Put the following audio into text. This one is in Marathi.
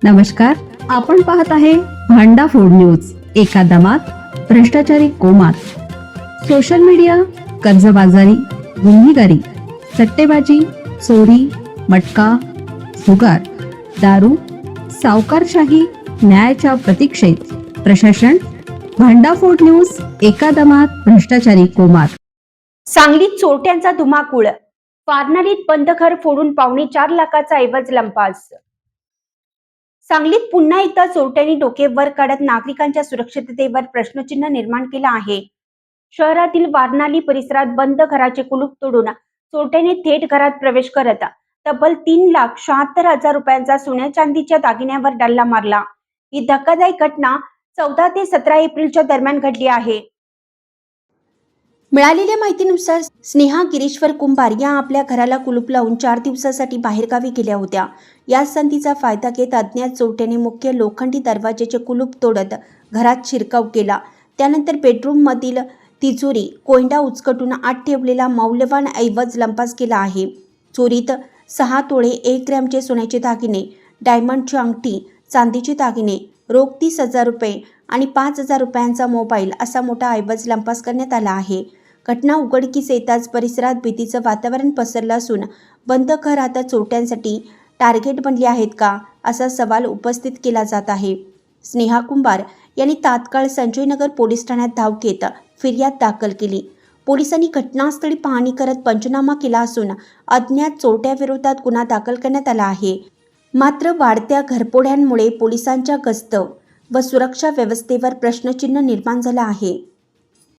नमस्कार, आपण पाहत आहे भांडा फोड न्यूज. एका दमात भ्रष्टाचारी कोमात. सोशल मीडिया, कर्जबाजारी, गुन्हेगारी, सट्टेबाजी, चोरी, मटका, जुगार, दारू, सावकारशाही, न्यायाच्या प्रतीक्षेत प्रशासन. भांडाफोड न्यूज. एका दमात भ्रष्टाचारी कोमात. सांगलीत चोरट्यांचा धुमाकूळ. वारणारीत बंद घर फोडून 4.25 लाखाचा ऐवज लंपास. सांगलीत पुन्हा एकदा चोरट्यांनी डोके वर काढत नागरिकांच्या सुरक्षिततेवर प्रश्नचिन्ह निर्माण केलं आहे. शहरातील वारणाली परिसरात बंद घराचे कुलूप तोडून चोरट्यांनी थेट घरात प्रवेश करत तब्बल 3,76,000 रुपयांचा सोन्या चांदीच्या दागिन्यावर डल्ला मारला. ही धक्कादायक घटना 14 ते 17 एप्रिलच्या दरम्यान घडली आहे. मिळालेल्या माहितीनुसार स्नेहा गिरीश्वर कुंभार या आपल्या घराला कुलूप लावून 4 दिवसासाठी बाहेरगावी गेल्या होत्या. या संधीचा फायदा घेत अज्ञात चोरट्याने मुख्य लोखंडी दरवाजाचे कुलूप तोडत घरात शिरकाव केला. त्यानंतर बेडरूममधील तिजोरी कोंडा उचकटून आत ठेवलेला मौल्यवान ऐवज लंपास केला आहे. चोरीत 6 तोळे 1 ग्रॅमचे सोन्याचे दागिने, डायमंडची अंगठी, चांदीचे दागिने, रोख 30,000 रुपये आणि 5,000 रुपयांचा मोबाईल असा मोठा ऐवज लंपास करण्यात आला आहे. घटना उघडकीस येताच परिसरात भीतीचं वातावरण पसरलं असून बंद घर आता चोरट्यांसाठी टार्गेट बनले आहेत का, असा सवाल उपस्थित केला जात आहे. स्नेहा कुंभार यांनी तात्काळ संजयनगर पोलीस ठाण्यात धाव घेत फिर्याद दाखल केली. पोलिसांनी घटनास्थळी पाहणी करत पंचनामा केला असून अज्ञात चोरट्याविरोधात गुन्हा दाखल करण्यात आला आहे. मात्र वाढत्या घरफोड्यांमुळे पोलिसांच्या गस्त व सुरक्षा व्यवस्थेवर प्रश्नचिन्ह निर्माण झालं आहे.